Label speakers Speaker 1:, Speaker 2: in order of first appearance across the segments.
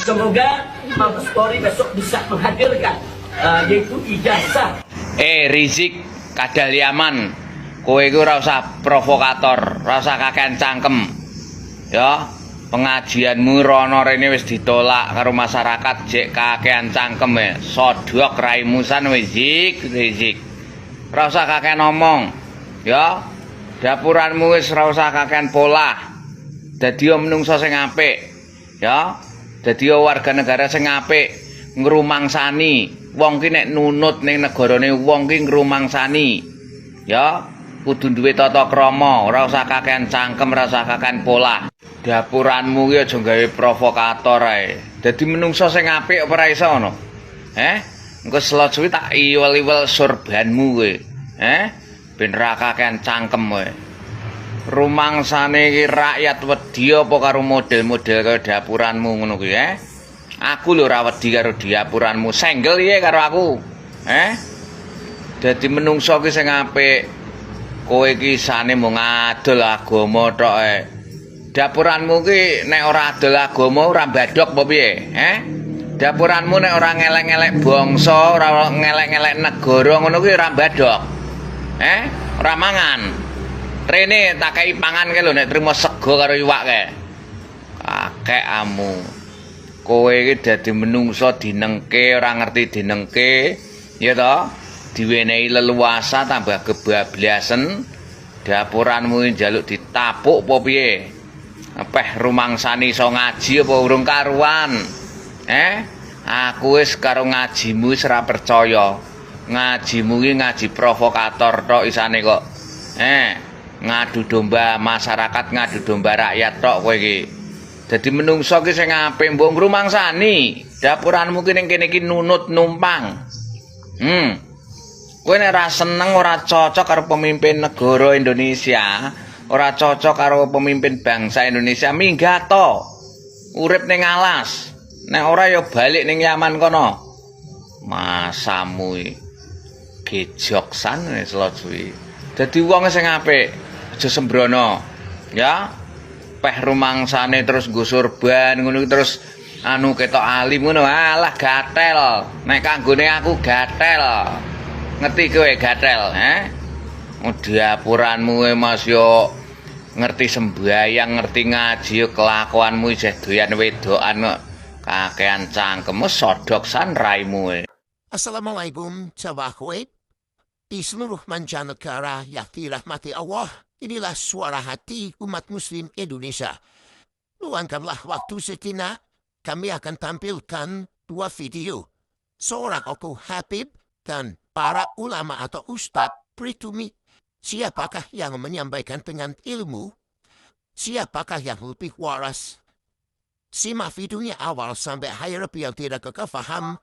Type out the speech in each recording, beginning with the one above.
Speaker 1: Semoga Mabes Polri besok bisa menghadirkan yaitu ijazah.
Speaker 2: Rizik kadal Yaman, kowe iku ora usah provokator, ora usah kakean cangkem. Ya, pengajianmu rono rene wis ditolak karo masyarakat, jek kakean cangkem ya. Sodok raimu san Rizik. Ora usah kakean ngomong. Ya, dapuranmu wis ora usah kakean pola. Dadi menungso sing apik, ya. Dadi warga negara sing apik, ngrumangsani. Wong ki nek nunut ning negarane wong ki ngrumangsani. Ya, kudu duwe tata krama, ora usah kakean cangkem, ora usah kakean pola. Dapuranmu ki aja gawe provokator ae. Dadi menungso sing apik apa ora iso ngono? Engko selot suwi tak iwel-iwel sorbanmu kowe. Ben ra kakean cangkem kowe. Rumangsane iki rakyat wedi apa karo model-model kaya dapuranmu ngono kuwi Aku lho ora wedi karo dapuranmu, senggel piye karo aku. Dadi menungso ki sing apik. Kowe iki isane mung adol agama tok Dapuranmu ki nek ora adol agama ora mbadhok apa piye? Dapuranmu nek ora ngelek-ngelek bangsa, ora ngelek-ngelek negara ngono kuwi ora mbadhok. Ora mangan. Rene tak kei pangan ke lho nek trimo sego karo iwak ke. Kakek amu. Kowe iki dadi menungso dinengke ora ngerti dinengke, ya toh? Diwenehi leluasa tambah kebablasen. Dapuranmu njaluk ditapuk apa piye? Apeh rumangsani iso ngaji apa urung karuan? Aku wis karo ngajimu wis ora percaya. Ngajimu iki ngaji provokator tok isane kok. Ngadu domba masyarakat, ngadu domba rakyat tok kowe iki. Dadi menungso ki sing apik mbok ngrumangsani. Dapuranmu ki ning kene iki nunut numpang. Kowe nek ora seneng ora cocok karo pemimpin negara Indonesia, ora cocok karo pemimpin bangsa Indonesia, minggat to. Urip ning alas. Nek ora ya balik ning Yaman kono. Masamu iki gejoksan wis lot suwi. Dadi wong sing apik aja sembrono, ya. Peh rumangsane terus nggo sorban ngono terus anu ketok alim ngono. Alah gatel. Nek kanggone aku gatel. Ngerti kowe gatel, Dapuranmu Mas yo ngerti sembayang, ngerti ngaji yo kelakuanmu isih doyan wedokan kok. Kakean cangkem sodok san raimu.
Speaker 3: Assalamualaikum tawakhwet. Di seluruh mancanegara yang dirahmati Allah, inilah suara hati umat muslim Indonesia. Luangkanlah waktu sejenak, kami akan tampilkan dua video. Seorang Oku Habib dan para ulama atau ustadz pribumi. Siapakah yang menyampaikan dengan ilmu? Siapakah yang lebih waras? Simak videonya awal sampai akhir biar tidak kekefaham.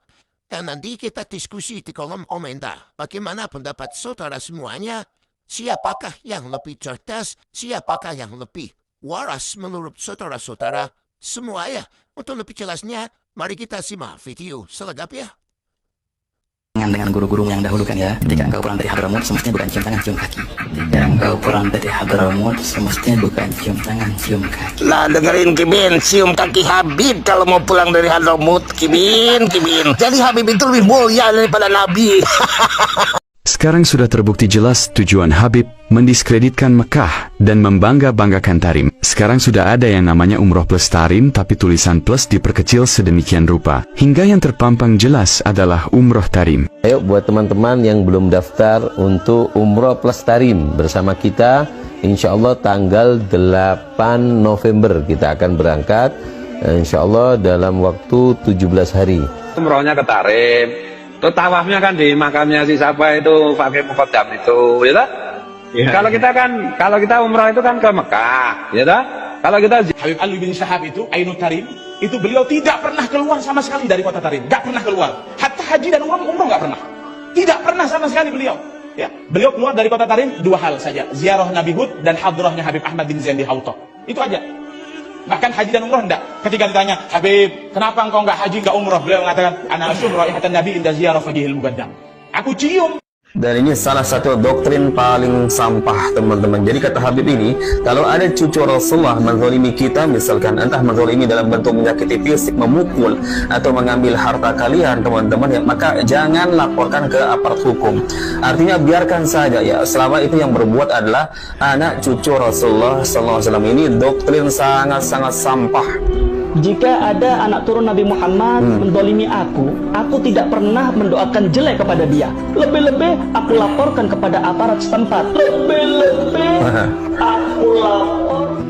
Speaker 3: Dan nanti kita diskusi di kolom komentar. Bagaimana pendapat saudara semuanya? Siapakah yang lebih cerdas? Siapakah yang lebih waras menurut saudara-saudara semuanya? Untuk lebih jelasnya, mari kita simak video selengkapnya.
Speaker 4: Dengan guru-guru yang dahulu kan ya, ketika engkau pulang dari Hadramut semestinya bukan cium tangan cium kaki. Ketika engkau pulang dari Hadramut semestinya bukan cium tangan cium kaki.
Speaker 5: Lah dengerin Kibin, cium kaki Habib kalau mau pulang dari Hadramut. Kibin. Jadi Habib itu lebih mulia daripada Nabi.
Speaker 6: Sekarang sudah terbukti jelas tujuan Habib mendiskreditkan Mekah dan membangga-banggakan Tarim. Sekarang sudah ada yang namanya umroh plus Tarim, tapi tulisan plus diperkecil sedemikian rupa. Hingga yang terpampang jelas adalah umroh Tarim.
Speaker 7: Ayo buat teman-teman yang belum daftar untuk umroh plus Tarim bersama kita, insya Allah tanggal 8 November kita akan berangkat. Insya Allah dalam waktu 17 hari.
Speaker 8: Umrohnya ke Tarim. Terus tawafnya kan di makamnya si siapa itu Fakih Muqaddam itu, ya tak? Ya. Kalau kita umrah itu kan ke Mekah, ya tak? Kalau kita
Speaker 9: Habib Ali bin Syahab itu Ainut Tarim, itu beliau tidak pernah keluar sama sekali dari kota Tarim, nggak pernah keluar. Hatta haji dan umrah nggak pernah, tidak pernah sama sekali beliau. Ya, beliau keluar dari kota Tarim dua hal saja, ziarah Nabi Hud dan hadrahnya Habib Ahmad bin Zain di Hauta. Itu aja. Bahkan haji dan umrah enggak. Ketika ditanya, Habib, kenapa engkau enggak haji, enggak umrah? Beliau mengatakan, ana asyum raihatan Nabi inda ziyarah fajihil mugaddam. Aku cium
Speaker 10: Dan ini salah satu doktrin paling sampah, teman-teman. Jadi kata Habib ini, kalau ada cucu Rasulullah menzalimi kita, misalkan entah menzalimi dalam bentuk menyakiti fisik, memukul, atau mengambil harta kalian, teman-teman, ya, maka jangan laporkan ke aparat hukum. Artinya biarkan saja, ya, selama itu yang berbuat adalah anak cucu Rasulullah SAW. Ini doktrin sangat-sangat sampah.
Speaker 11: Jika ada anak turun Nabi Muhammad mendolimi aku tidak pernah mendoakan jelek kepada dia. Lebih-lebih aku laporkan kepada aparat setempat. Lebih-lebih aku lapor.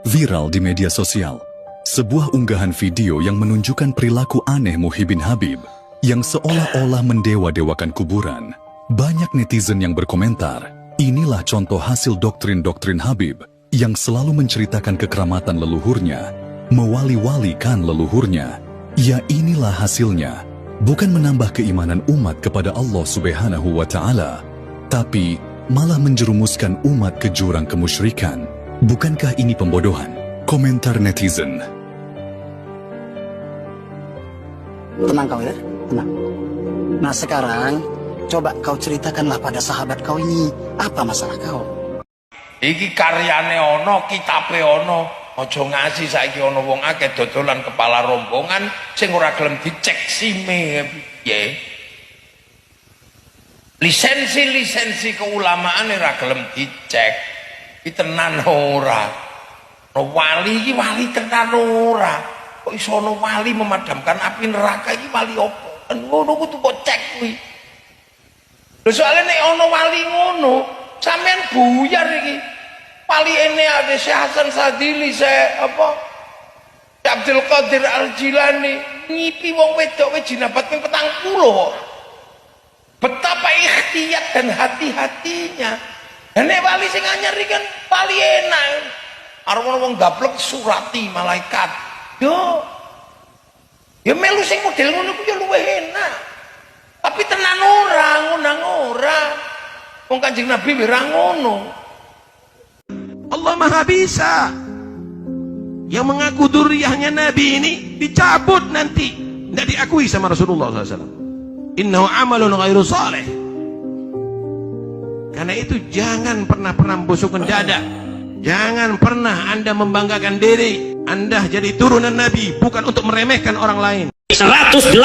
Speaker 12: Viral di media sosial, sebuah unggahan video yang menunjukkan perilaku aneh Muhyiddin Habib yang seolah-olah mendewa-dewakan kuburan. Banyak netizen yang berkomentar, inilah contoh hasil doktrin-doktrin Habib yang selalu menceritakan kekeramatan leluhurnya, mewali-walikan leluhurnya. Ya, inilah hasilnya, bukan menambah keimanan umat kepada Allah Subhanahu wa Ta'ala, tapi malah menjerumuskan umat ke jurang kemusyrikan. Bukankah ini pembodohan? Komentar netizen.
Speaker 4: Tenang kau ya, tenang. Nah sekarang, coba kau ceritakanlah pada sahabat kau ini, apa masalah kau?
Speaker 13: Iki karyane ono, kitabe ono. Aja ngasih saiki ono wong akeh dodolan kepala rombongan sing ora gelem dicek sime piye. Lisensi keulamaan ora gelem dicek. Iki tenan ora. No wali iki wali tenan ora. Kok iso ono wali memadamkan api neraka iki wali opo? Ngono kudu kok cek kuwi. Lho soalnya nek ono wali ngono, sampean buyar iki. Wali ini ada Syekh Hasan Sadili, Syekh Abdul Qadir Al-Jilani ngipi wong wedok wis jinabat ping 40. Betapa ikhtiyat dan hati-hatinya. Dan nek wali sing anyar iki kan wali enak. Arep wong gablek surati malaikat. Yo. Ya melu sing model ngono ku ya luwih enak. Tapi tenan ora, ngunang ora. Wong Kanjeng Nabi ora ngono.
Speaker 14: Allah Maha Bisa. Yang mengaku dzurriyyahnya Nabi ini dicabut nanti, tidak diakui sama Rasulullah SAW. Innahu amalun ghairu salih. Karena itu jangan pernah membusukkan dada. Jangan pernah Anda membanggakan diri Anda jadi turunan Nabi, bukan untuk meremehkan orang lain.
Speaker 15: 180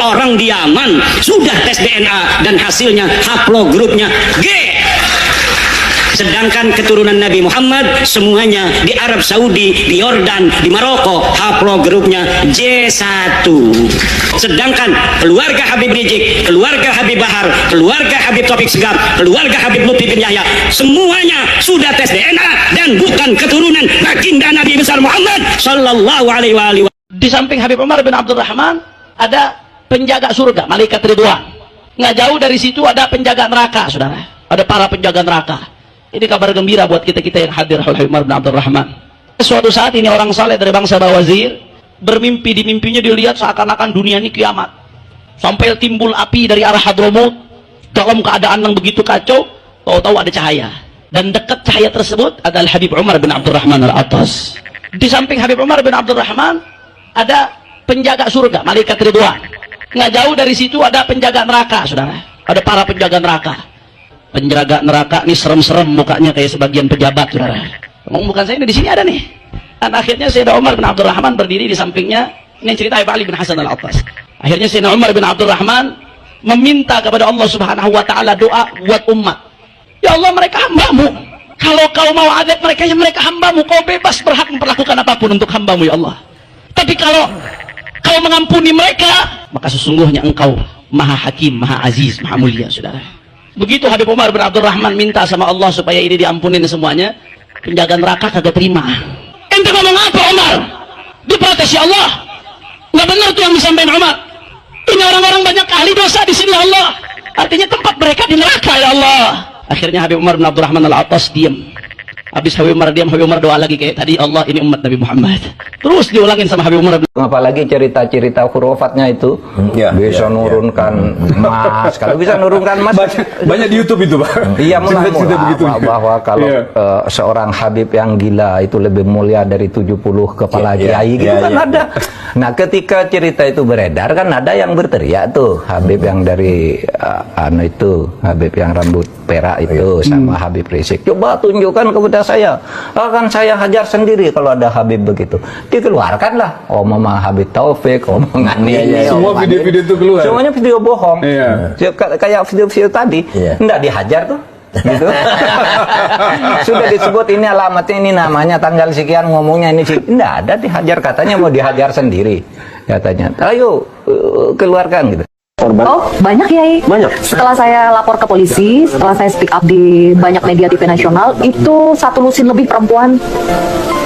Speaker 15: orang di Yaman sudah tes DNA dan hasilnya haplogrupnya G. Sedangkan keturunan Nabi Muhammad semuanya di Arab Saudi, di Yordan, di Maroko, haplogrupnya J1. Sedangkan keluarga Habib Rizik, keluarga Habib Bahar, keluarga Habib Taufik Segaf, keluarga Habib Lutfi bin Yahya, semuanya sudah tes DNA dan bukan keturunan baginda Nabi besar Muhammad sallallahu alaihi wasallam.
Speaker 11: Di samping Habib Umar bin Abdurrahman ada penjaga surga, malaikat Ridwan. Nggak jauh dari situ ada penjaga neraka, saudara. Ada para penjaga neraka. Ini kabar gembira buat kita-kita yang hadir Habib Umar bin Abdurrahman. Suatu saat ini orang saleh dari bangsa Bawazir bermimpi, di mimpinya dilihat seakan-akan dunia ini kiamat. Sampai timbul api dari arah Hadramut dalam keadaan yang begitu kacau, tahu-tahu ada cahaya. Dan dekat cahaya tersebut adalah Habib Umar bin Abdurrahman Al-Attas. Di samping Habib Umar bin Abdurrahman ada penjaga surga, malaikat Ridwan. Nggak jauh dari situ ada penjaga neraka, saudara. Ada para penjaga neraka. Penjaga neraka ini serem-serem mukanya kayak sebagian pejabat, saudara. Ngomong bukan saya, ini di sini ada nih. Dan akhirnya Sayyidina Umar bin Abdurrahman berdiri di sampingnya. Ini cerita Habib Ali bin Hasan Al-Attas. Akhirnya Sayyidina Umar bin Abdurrahman meminta kepada Allah Subhanahu wa Ta'ala doa buat umat. Ya Allah, mereka hambamu. Kalau kau mau adab mereka, ya mereka hambamu. Kau bebas berhak memperlakukan apapun untuk hambamu, ya Allah. Tapi kalau kau mengampuni mereka, maka sesungguhnya engkau Maha Hakim, Maha Aziz, Maha Mulia, saudara. Begitu Habib Umar bin Abdurrahman minta sama Allah supaya ini diampunin semuanya, penjaga neraka kagak terima. Ente ngomong apa, Umar? Diprotes, ya Allah. Nggak benar tuh yang disampaikan Umar. Ini orang-orang banyak ahli dosa di sini, ya Allah. Artinya tempat mereka di neraka, ya Allah. Akhirnya Habib Umar bin Abdurrahman Al-Attas diam. Habis Habib Umar diam, Habib Umar doa lagi kayak tadi, Allah ini umat Nabi Muhammad. Terus diulangin sama Habib Umar.
Speaker 16: Apalagi cerita-cerita hurufatnya itu bisa nurunkan emas. Kalau bisa nurunkan emas
Speaker 17: banyak di YouTube itu, Pak.
Speaker 16: Iya, mula-mula bahwa kalau seorang Habib yang gila itu lebih mulia dari 70 kepala kiai gitu kan ada. Nah, ketika cerita itu beredar kan ada yang berteriak tuh, Habib yang dari Habib yang rambut perak itu sama Habib Rizik, coba tunjukkan kepada saya, akan saya hajar sendiri kalau ada Habib begitu. Dikeluarkanlah omongan Habib Taufik, omongan ini,
Speaker 17: semua video-video itu keluar,
Speaker 16: semuanya video bohong. Kayak video-video tadi enggak dihajar tuh gitu. Sudah disebut ini alamatnya, ini namanya, tanggal sekian, ngomongnya ini sih, enggak ada dihajar, katanya mau dihajar sendiri katanya. Ayo keluarkan gitu.
Speaker 18: Oh, banyak ya. Banyak. Setelah saya lapor ke polisi, setelah saya speak up di banyak media TV nasional, itu 1 lusin lebih perempuan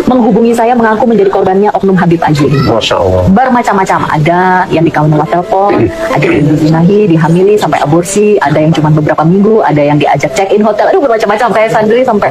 Speaker 18: menghubungi saya mengaku menjadi korbannya oknum Habib Aji.
Speaker 5: Masya Allah.
Speaker 18: Bermacam-macam, ada yang dikawin lewat telepon, ada yang dizinahi, dihamili sampai aborsi, ada yang cuma beberapa minggu, ada yang diajak check-in hotel, aduh bermacam-macam. Saya sendiri sampai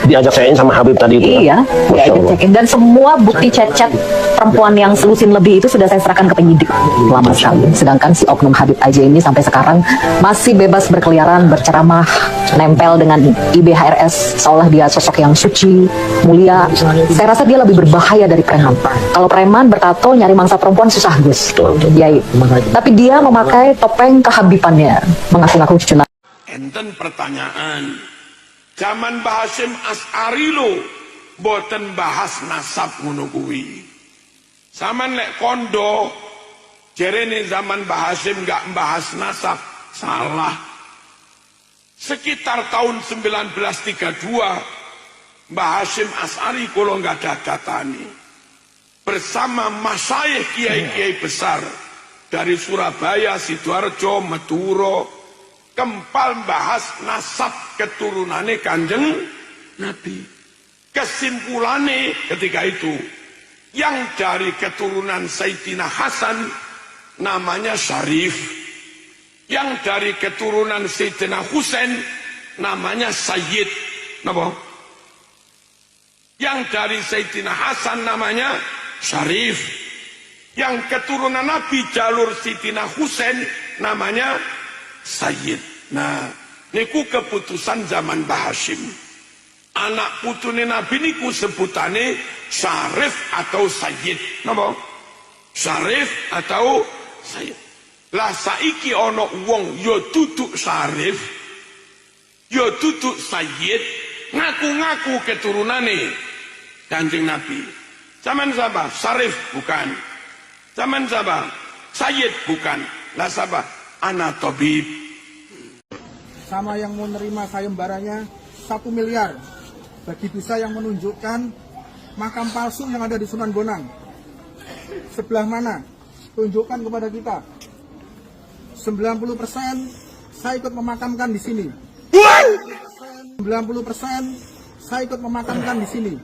Speaker 5: diajak check-in sama Habib tadi itu.
Speaker 18: Iya, diajak check-in, dan semua bukti chat-chat perempuan yang selusin lebih itu sudah saya serahkan ke penyidik lama sekali. Sedangkan si oknum Habib Aji ini sampai sekarang masih bebas berkeliaran, berceramah, nempel dengan IBHRS seolah dia sosok yang suci, mulia. Saya rasa dia lebih berbahaya dari preman. Kalau preman bertato nyari mangsa perempuan susah, Gus. Yai. Tapi dia memakai topeng kehabibannya, mengaku-ngaku cucu.
Speaker 14: Enten pertanyaan, zaman Mbah Hasyim As'ari lo boten bahas nasab ngono kuwi. Zaman lek kondo jerene zaman Mbah Hasyim gak membahas nasab, salah. Sekitar tahun 1932 Mbah Hasyim As'ari kalau nggak ada datani bersama masyayikh kiai-kiai besar dari Surabaya, Sidoarjo, Madura, kempal bahas nasab keturunannya Kanjeng Nabi. Kesimpulannya ketika itu, yang dari keturunan Sayyidina Hasan namanya Syarif, yang dari keturunan Sayyidina Husain namanya Sayyid. Napa? Yang dari Sayyidina Hasan namanya Syarif, yang keturunan Nabi jalur Sayyidina Husain namanya Sayyid. Nah, niku keputusan zaman Mbah Hasyim. Anak putune Nabi niku sebutane Syarif atau Sayyid. Napa? Syarif atau Sayyid. Lah saiki ana wong ya duduk Syarif, ya duduk Sayyid, ngaku-ngaku keturunane Kanjeng Nabi. Zaman siapa? Syarif bukan. Zaman siapa? Sayyid bukan. Lah siapa? Ana tabib.
Speaker 19: Sama yang mau nerima sayembaranya 1 miliar bagi bisa yang menunjukkan makam palsu yang ada di Sunan Bonang. Sebelah mana? Tunjukkan kepada kita. 90% saya ikut memakamkan di sini. 90% saya ikut memakamkan di sini.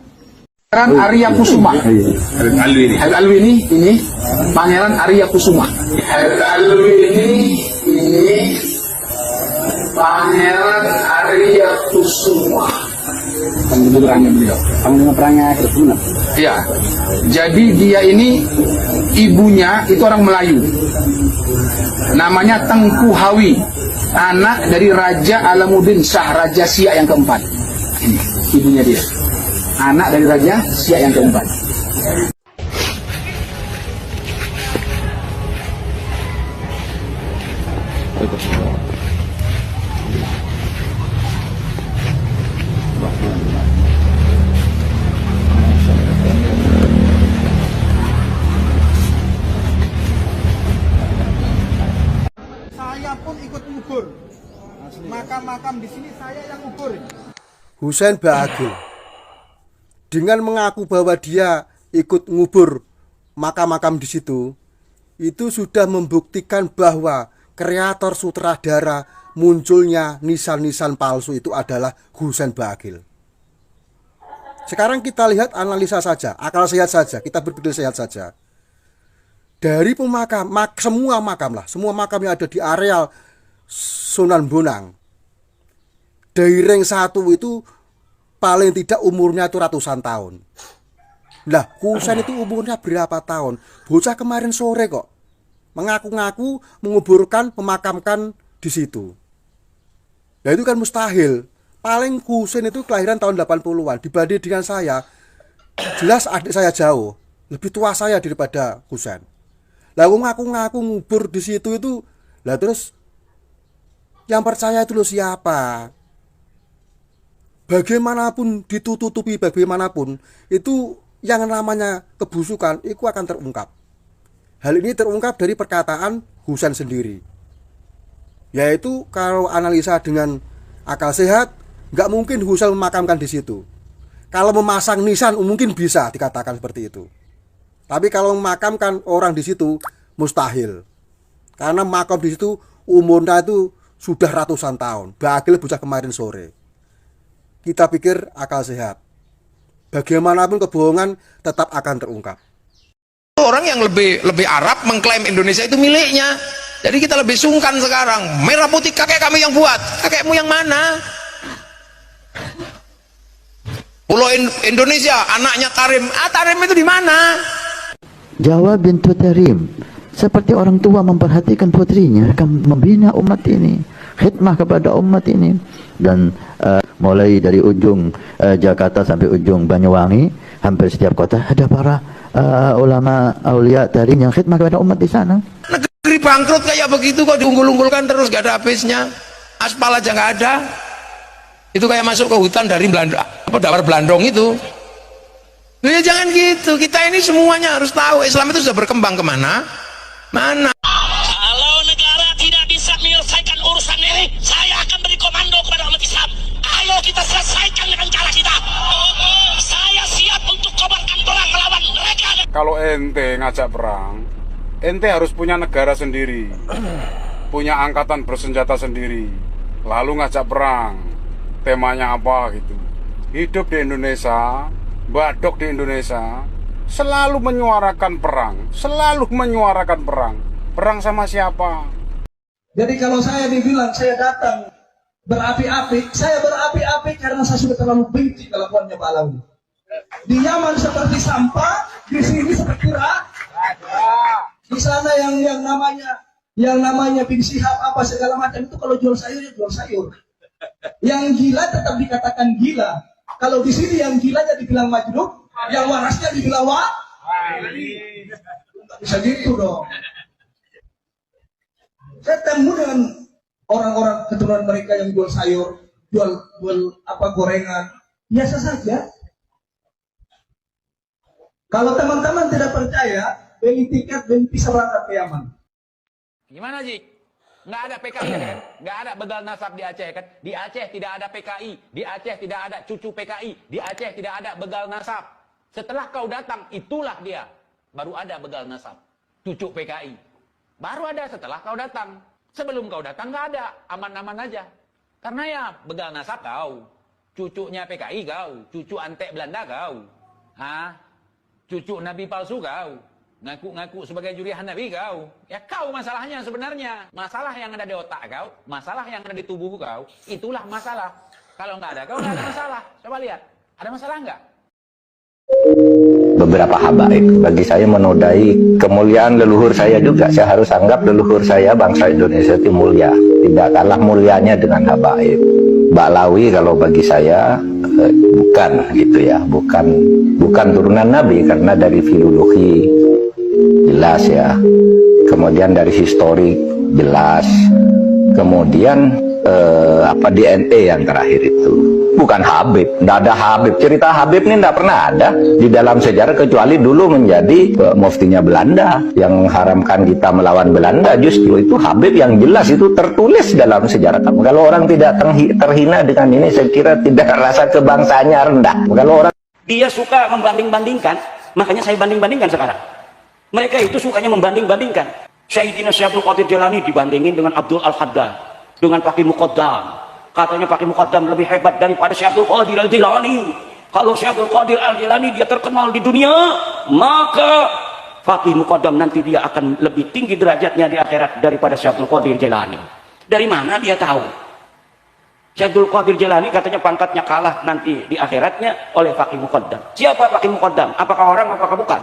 Speaker 19: Pangeran Arya Kusuma. Habib Alwi ini Pangeran Arya Kusuma. Habib Alwi ini Pangeran Arya Kusuma. Panglima beliau. Panglima perangnya Kusuma. Iya. Jadi dia ini ibunya itu orang Melayu. Namanya Tengku Hawi, anak dari Raja Alamuddin Shah, Raja Siak yang keempat. Ini ibunya dia. Anak dari Raja Siak yang keempat. Saya pun ikut ngubur. Makam-makam di sini saya yang ngubur.
Speaker 20: Husain Baagil dengan mengaku bahwa dia ikut ngubur makam-makam di situ, itu sudah membuktikan bahwa kreator sutradara munculnya nisan-nisan palsu itu adalah Husain Baagil. Sekarang kita lihat analisa saja, akal sehat saja, kita berpikir sehat saja. Dari semua makam yang ada di areal Sunan Bonang, dari ring 1 itu paling tidak umurnya itu ratusan tahun. Lah, Husain itu umurnya berapa tahun? Bocah kemarin sore kok mengaku-ngaku menguburkan, memakamkan di situ. Nah itu kan mustahil. Paling Husain itu kelahiran tahun 80-an. Dibanding dengan saya, jelas adik saya jauh. Lebih tua saya daripada Husain. Lah ngaku-ngaku ngubur di situ itu, lah terus yang percaya itu loh siapa? Bagaimanapun ditutupi, bagaimanapun itu yang namanya kebusukan itu akan terungkap. Hal ini terungkap dari perkataan Husain sendiri. Yaitu kalau analisa dengan akal sehat, nggak mungkin Husain memakamkan di situ. Kalau memasang nisan mungkin bisa dikatakan seperti itu. Tapi kalau memakamkan orang di situ mustahil. Karena makam di situ umurnya itu sudah ratusan tahun. Bagil bocah kemarin sore. Kita pikir akal sehat. Bagaimanapun kebohongan tetap akan terungkap.
Speaker 13: Orang yang lebih Arab mengklaim Indonesia itu miliknya. Jadi kita lebih sungkan sekarang. Merah putih kakek kami yang buat. Kakekmu yang mana? Pulau Indonesia, anaknya Tarim. Tarim itu di mana?
Speaker 21: Jawa bintu Tarim, seperti orang tua memperhatikan putrinya, akan membina umat ini, khidmah kepada umat ini. Dan mulai dari ujung Jakarta sampai ujung Banyuwangi, hampir setiap kota ada para ulama aulia Tarim yang khidmah kepada umat di sana.
Speaker 13: Negeri bangkrut kayak begitu kok diunggul-unggulkan terus, gak ada habisnya. Aspal aja gak ada. Itu kayak masuk ke hutan dari Belanda, apa dawar Belandong itu. Ya jangan gitu. Kita ini semuanya harus tahu Islam itu sudah berkembang kemana? Mana?
Speaker 22: Kalau negara tidak bisa menyelesaikan urusan ini, saya akan beri komando kepada umat Islam. Ayo kita selesaikan dengan cara kita. Saya siap untuk kobarkan perang melawan mereka.
Speaker 17: Kalau ente ngajak perang, ente harus punya negara sendiri, punya angkatan bersenjata sendiri, lalu ngajak perang. Temanya apa gitu? Hidup di Indonesia, Badok di Indonesia, selalu menyuarakan perang, selalu menyuarakan perang. Perang sama siapa?
Speaker 19: Jadi kalau saya dibilang saya datang berapi-api, saya berapi-api karena saya sudah terlalu benci kelakuannya Pak Alawi. Di Yaman seperti sampah, di sini seperti rak. Di sana yang namanya bin Syihab apa segala macam itu kalau jual sayur ya jual sayur. Yang gila tetap dikatakan gila. Kalau di sini yang gilanya dibilang majnun, yang warasnya dibilang wali. Tidak bisa gitu dong. Saya temu dengan orang-orang keturunan mereka yang jual sayur, jual apa gorengan, biasa saja. Kalau teman-teman tidak percaya, beli tiket, beli bisa berangkat ke Yaman.
Speaker 2: Gimana Ji? Nggak ada PKI kan? Nggak ada begal nasab di Aceh kan? Di Aceh tidak ada PKI, di Aceh tidak ada cucu PKI, di Aceh tidak ada begal nasab. Setelah kau datang, itulah dia. Baru ada begal nasab, cucu PKI. Baru ada setelah kau datang. Sebelum kau datang nggak ada, aman-aman aja. Karena ya begal nasab kau, cucunya PKI kau, cucu antek Belanda kau, cucu Nabi palsu kau. Ngaku-ngaku sebagai jurihan Nabi kau. Ya kau masalahnya sebenarnya. Masalah yang ada di otak kau, masalah yang ada di tubuh kau, itulah masalah. Kalau nggak ada kau nggak ada masalah. Coba lihat, ada masalah nggak?
Speaker 16: Beberapa habaib bagi saya menodai kemuliaan leluhur saya juga. Saya harus anggap leluhur saya bangsa Indonesia itu mulia, tidak kalah mulianya dengan habaib. Ba'lawi kalau bagi saya bukan gitu ya, bukan turunan Nabi karena dari filologi jelas ya, kemudian dari historik jelas, kemudian DNA yang terakhir itu bukan Habib, tidak ada Habib. Cerita Habib ini tidak pernah ada di dalam sejarah kecuali dulu menjadi muftinya Belanda yang mengharamkan kita melawan Belanda. Justru itu Habib yang jelas itu tertulis dalam sejarah kamu. Kalau orang tidak terhina dengan ini, saya kira tidak rasa kebangsaannya rendah. Kalau orang
Speaker 15: Dia suka membanding-bandingkan, makanya saya banding-bandingkan sekarang. Mereka itu sukanya membanding-bandingkan. Sayyidina Syekh Abdul Qadir Jilani dibandingin dengan Abdul Al-Haddad, dengan Faqih Muqaddam. Katanya Faqih Muqaddam lebih hebat daripada Syekh Abdul Qadir Al-Jilani. Kalau Syekh Abdul Qadir Al-Jilani dia terkenal di dunia, maka Faqih Muqaddam nanti dia akan lebih tinggi derajatnya di akhirat daripada Syekh Abdul Qadir Jilani. Dari mana dia tahu? Syekh Abdul Qadir Jilani katanya pangkatnya kalah nanti di akhiratnya oleh Faqih Muqaddam. Siapa Faqih Muqaddam? Apakah orang, apakah bukan?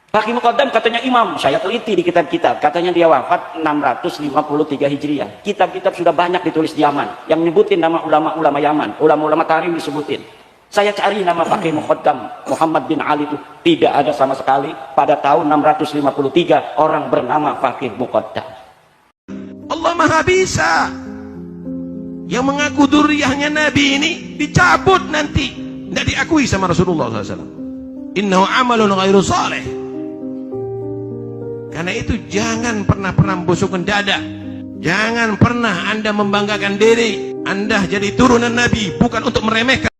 Speaker 15: Faqih Muqaddam katanya imam. Saya teliti di kitab-kitab. Katanya dia wafat 653 Hijriah. Kitab-kitab sudah banyak ditulis di Yaman. Yang nyebutin nama ulama-ulama Yaman. Ulama-ulama tarim disebutin. Saya cari nama Faqih Muqaddam Muhammad bin Ali itu. Tidak ada sama sekali. Pada tahun 653 orang bernama Faqih Muqaddam.
Speaker 14: Allah Maha Bisa. Yang mengaku duriyahnya Nabi ini dicabut nanti, tidak diakui sama Rasulullah SAW. Innahu amalun ghairu saleh. Karena itu jangan pernah membusukkan dada. Jangan pernah Anda membanggakan diri Anda jadi turunan Nabi, bukan untuk meremehkan